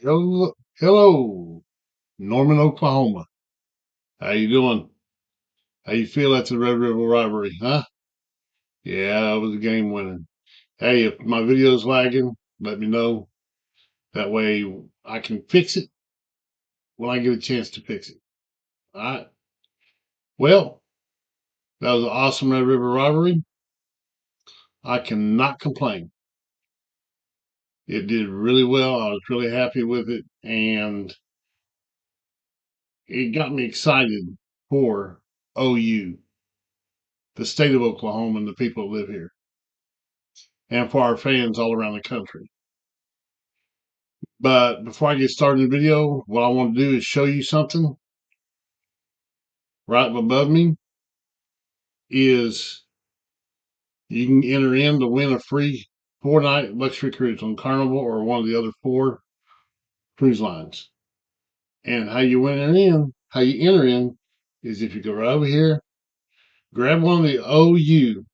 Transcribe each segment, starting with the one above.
Hello, Norman, Oklahoma. How you doing? How you feel after the Red River rivalry, huh? Yeah, it was a game winning. Hey, if my video's lagging, let me know. That way I can fix it when I get a chance to fix it. All right. Well, that was an awesome Red River rivalry. I cannot complain. It did really well. I was really happy with it, and it got me excited for OU, the state of Oklahoma, and the people that live here, and for our fans all around the country. But before I get started in the video, what I want to do is show you something right above me is you can enter in to win a free 4-night luxury cruise on Carnival or one of the other 4 cruise lines. And how you enter in is if you go right over here, grab one of the OU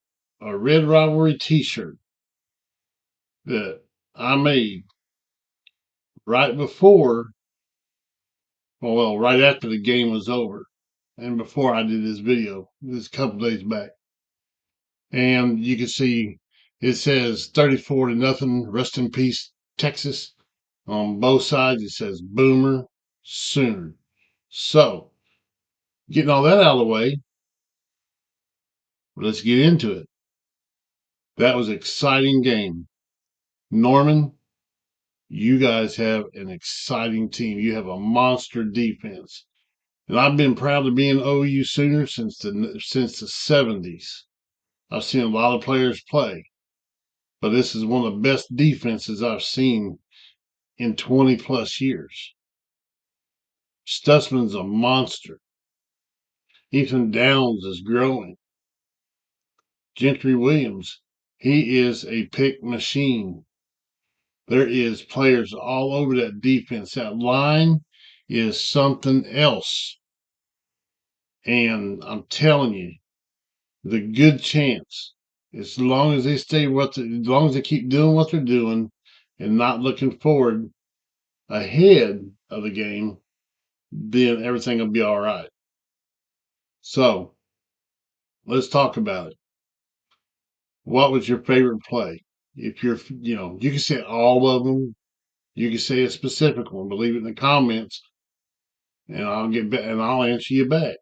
or Red Rivalry t-shirt that I made right before, well, right after the game was over and before I did this video, this a couple days back. And you can see it says 34-0, rest in peace, Texas. On both sides, it says Boomer Sooner. So, getting all that out of the way, let's get into it. That was an exciting game. Norman, you guys have an exciting team. You have a monster defense. And I've been proud to be an OU Sooner since the 70s. I've seen a lot of players play, but this is one of the best defenses I've seen in 20 plus years. Stutzman's a monster. Ethan Downs is growing. Gentry Williams, he is a pick machine. There is players all over that defense. That line is something else. And I'm telling you, the good chance, as long as they as long as they keep doing what they're doing and not looking forward ahead of the game, then everything will be all right. So let's talk about it. What was your favorite play? If you can say all of them. You can say a specific one, but leave it in the comments, and I'll get back and I'll answer you back.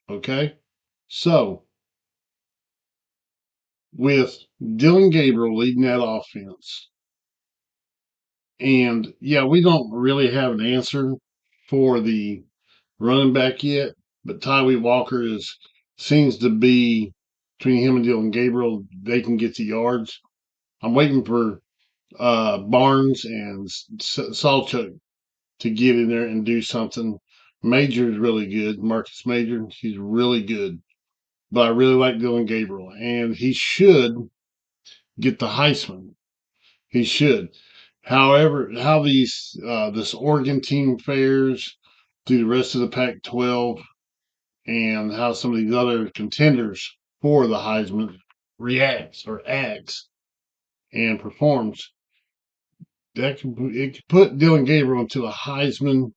Okay. So with Dylan Gabriel leading that offense, and yeah, we don't really have an answer for the running back yet, but Tyree Walker seems to be between him and Dylan Gabriel. They can get the yards. I'm waiting for Barnes and Salchuk to get in there and do something. Major is really good. Marcus Major, he's really good. But I really like Dylan Gabriel, and he should get the Heisman. He should. However, how this Oregon team fares through the rest of the Pac-12 and how some of these other contenders for the Heisman reacts or acts and performs, it could put Dylan Gabriel into a Heisman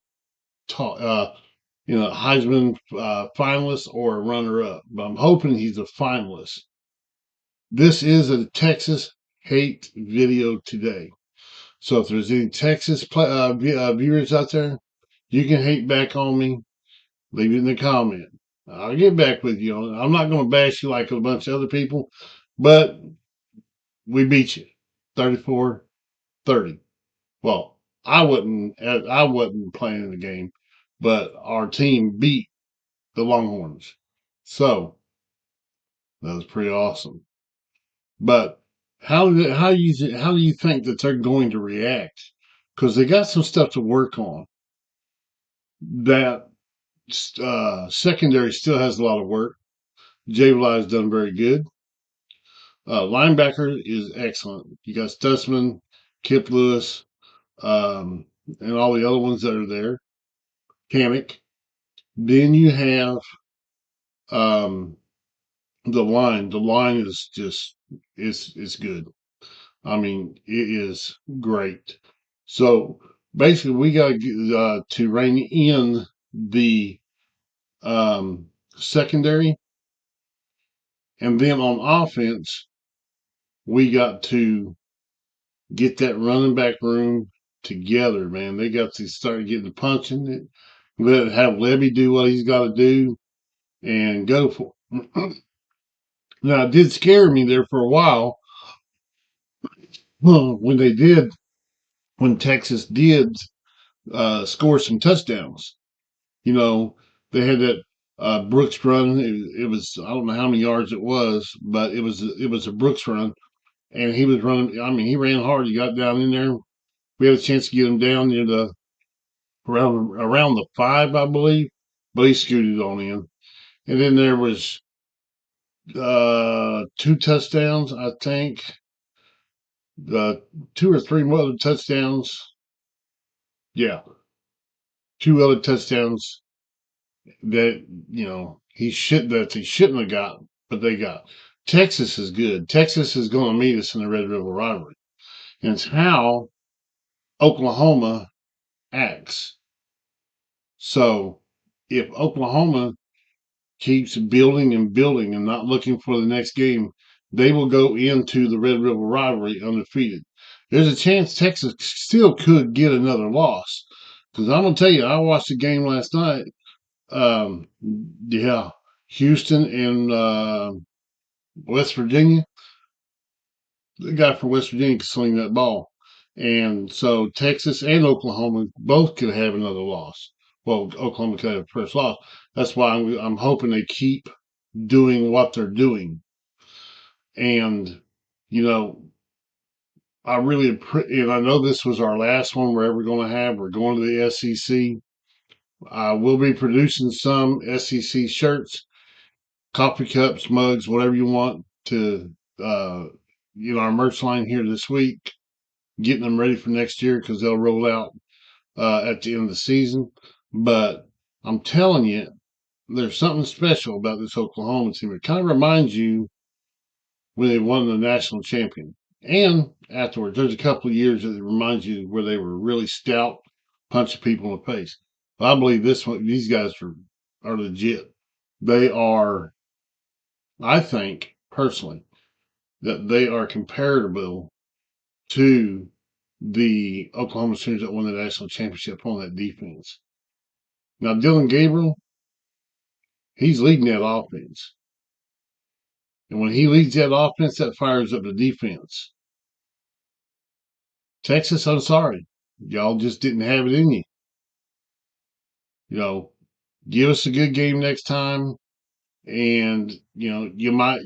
Heisman finalist or a runner-up. But I'm hoping he's a finalist. This is a Texas hate video today. So if there's any Texas viewers out there, you can hate back on me. Leave it in the comment. I'll get back with you on it. I'm not going to bash you like a bunch of other people, but we beat you 34-30. Well, I wasn't playing in the game, but our team beat the Longhorns. So that was pretty awesome. But how do you think that they're going to react? Because they got some stuff to work on. That secondary still has a lot of work. Jay has done very good. Linebacker is excellent. You got Stutzman, Kip Lewis, and all the other ones that are there. Kamek. Then you have um, the line. The line is just it's good. I mean, it is great. So basically we got to rein in the secondary, and then on offense, we got to get that running back room together, man. They got to start getting punching it, have Levy do what he's got to do, and go for it. Now, it did scare me there for a while when they did, when Texas did score some touchdowns. You know, they had that Brooks run. It was, I don't know how many yards it was, but it was a Brooks run, and he was running. I mean, he ran hard. He got down in there. We had a chance to get him down near the around the 5, I believe, but he scooted on in. And then there was 2 touchdowns, I think, uh, 2 or 3 other touchdowns. Yeah, 2 other touchdowns that he shouldn't have got, but they got. Texas is good. Texas is going to meet us in the Red River rivalry, and it's how Oklahoma acts. So if Oklahoma keeps building and building and not looking for the next game, they will go into the Red River rivalry undefeated. There's a chance Texas still could get another loss. Because I'm going to tell you, I watched the game last night. Um, yeah, Houston and West Virginia. The guy from West Virginia can sling that ball. And so Texas and Oklahoma both could have another loss. Well, Oklahoma could have a first loss. That's why I'm hoping they keep doing what they're doing. And, you know, and I know this was our last one we're ever going to have. We're going to the SEC. I will be producing some SEC shirts, coffee cups, mugs, whatever you want to, our merch line here this week, getting them ready for next year because they'll roll out at the end of the season. But I'm telling you, there's something special about this Oklahoma team. It kind of reminds you when they won the national champion. And afterwards, there's a couple of years that reminds you where they were really stout, punching people in the face. But I believe these guys are legit. They are, I think, personally, that they are comparable to the Oklahoma Sooners that won the national championship on that defense. Now, Dylan Gabriel, he's leading that offense. And when he leads that offense, that fires up the defense. Texas, I'm sorry. Y'all just didn't have it in you. You know, give us a good game next time and you might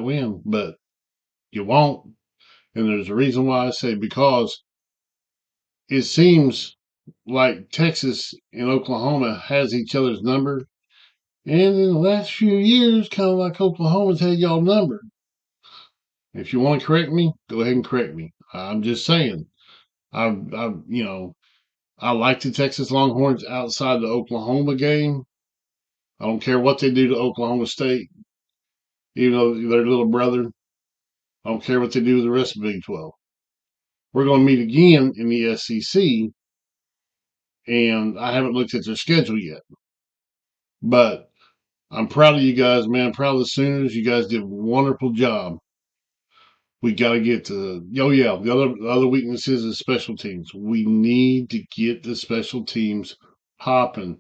win, but you won't. And there's a reason why I say because it seems like Texas and Oklahoma has each other's number. And in the last few years, kind of like Oklahoma's had y'all numbered. If you want to correct me, go ahead and correct me. I'm just saying. I like the Texas Longhorns outside the Oklahoma game. I don't care what they do to Oklahoma State, even though their little brother. I don't care what they do with the rest of Big 12. We're going to meet again in the SEC, and I haven't looked at their schedule yet. But I'm proud of you guys, man. I'm proud of the Sooners. You guys did a wonderful job. We got to get to, oh, yeah, the other weakness is the special teams. We need to get the special teams popping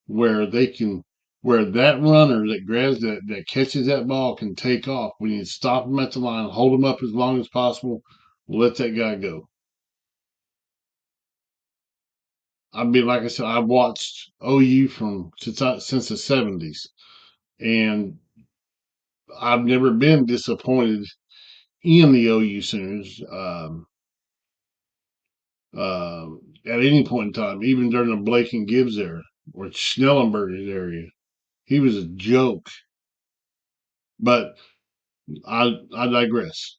where they can, where that runner that grabs that catches that ball can take off. We need to stop him at the line, hold him up as long as possible, let that guy go. I mean, like I said, I've watched OU since the '70s, and I've never been disappointed in the OU Sooners uh, at any point in time, even during the Blake and Gibbs era or Schnellenberger's area. He was a joke, but I digress.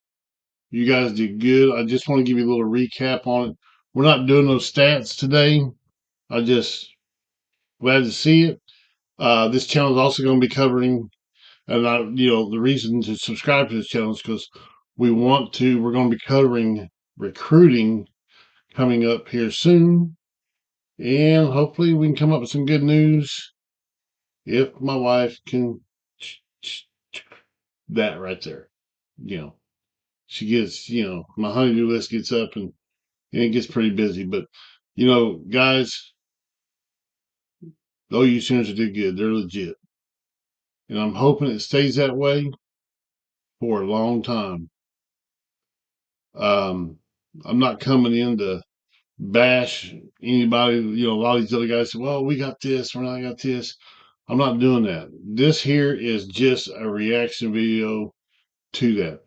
You guys did good. I just want to give you a little recap on it. We're not doing those stats today. I just glad to see it. This channel is also going to be covering, and the reason to subscribe to this channel is because we're going to be covering recruiting coming up here soon. And hopefully we can come up with some good news if my wife can that right there. You know, she gets, my honeydew list gets up and it gets pretty busy. But, guys, the OU Sooners did good. They're legit. And I'm hoping it stays that way for a long time. Um, I'm not coming in to bash anybody. A lot of these other guys say, well, we got this, we're not got this. I'm not doing that. This here is just a reaction video to that.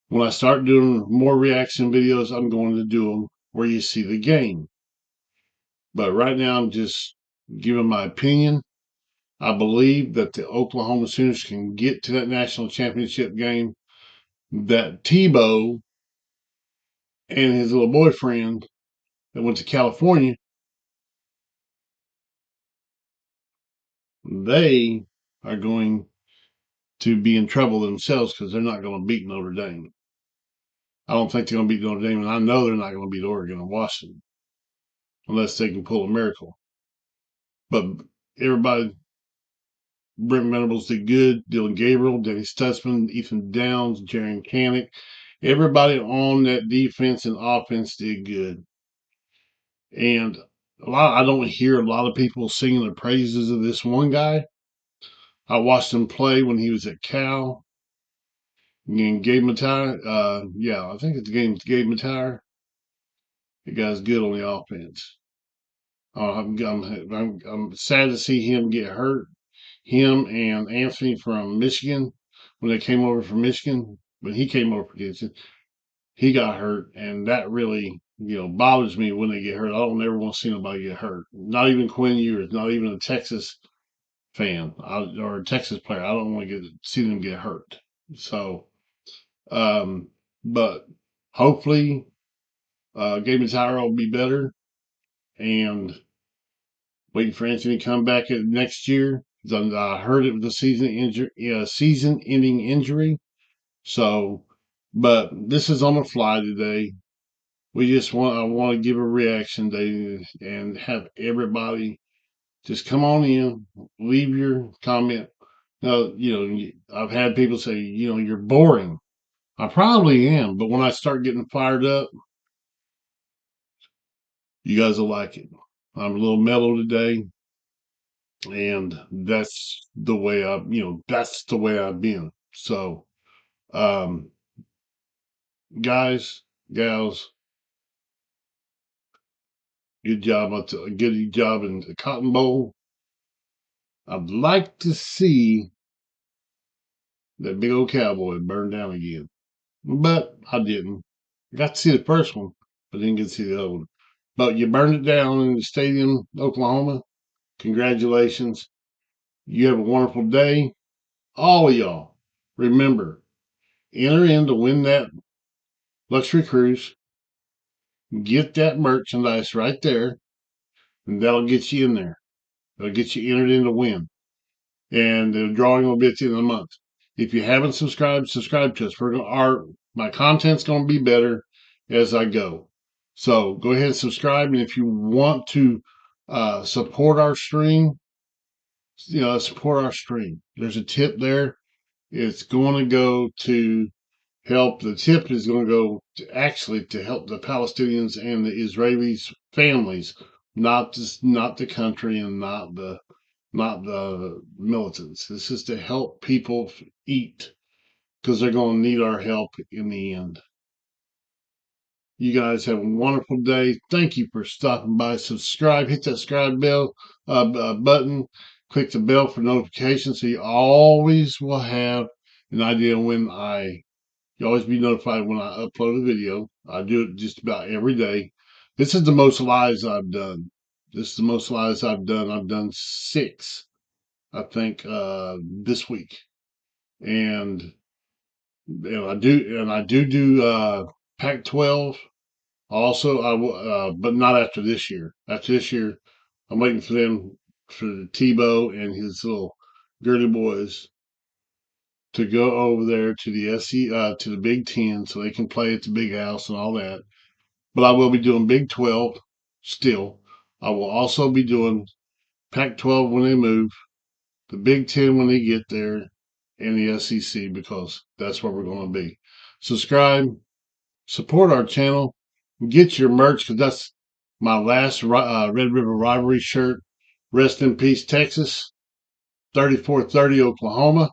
When I start doing more reaction videos, I'm going to do them where you see the game. But right now, I'm just giving my opinion. I believe that the Oklahoma Sooners can get to that national championship game. That Tebow and his little boyfriend that went to California, they are going to be in trouble themselves because they're not going to beat Notre Dame. I don't think they're going to beat Notre Dame, and I know they're not going to beat Oregon or Washington unless they can pull a miracle. But everybody, Brent Venables did good. Dillon Gabriel, Denny Stutzman, Ethan Downs, Jaren Kanak. Everybody on that defense and offense did good. And I don't hear a lot of people singing the praises of this one guy. I watched him play when he was at Cal. And Gabe Matire, I think it's Gabe Matire. The guy's good on the offense. I'm sad to see him get hurt. Him and Anthony from Michigan, when they came over from Michigan, when he came over for Gibson, he got hurt, and that really, bothers me when they get hurt. I don't ever want to see nobody get hurt. Not even Quinn Ewers, not even a Texas fan or a Texas player. I don't want to see them get hurt. So, but hopefully, Gabe Matire will be better, and waiting for Anthony to come back next year. I heard it was a season-ending injury. So, but this is on the fly today. I want to give a reaction day and have everybody just come on in, leave your comment. Now, I've had people say, you're boring. I probably am, but when I start getting fired up, you guys will like it. I'm a little mellow today, and that's the way I've been. So, um, guys, gals, good job. Good job in the Cotton Bowl. I'd like to see that big old cowboy burn down again, but I didn't. I got to see the first one, but didn't get to see the other one. But you burned it down in the stadium, Oklahoma. Congratulations. You have a wonderful day. All of y'all, remember, enter in to win that luxury cruise. Get that merchandise right there, and that'll get you in there. That'll get you entered in to win. And the drawing will be at the end of the month. If you haven't subscribed, subscribe to us. My content's going to be better as I go. So go ahead and subscribe. And if you want to support our stream, support our stream. There's a tip there. It's going to go to help. The tip is going to go to help the Palestinians and the Israelis families, not the country and not the militants. This is to help people eat because they're going to need our help in the end. You guys have a wonderful day. Thank you for stopping by. Subscribe, hit that subscribe bell button, click the bell for notifications so you always will have an idea you always be notified when I upload a video. I do it just about every day. This is the most lives I've done. I've done 6, I think, this week. And I do Pac-12 also. But not after this year. After this year, I'm waiting for Tebow and his little Gertie boys to go over there to the to the Big Ten so they can play at the Big House and all that. but I will be doing Big 12 still. I will also be doing Pac-12 when they move, the Big 10 when they get there, and the SEC, because that's where we're going to be. Subscribe, support our channel, get your merch, because that's my last Red River Rivalry shirt. Rest in peace, Texas. 3430 Oklahoma.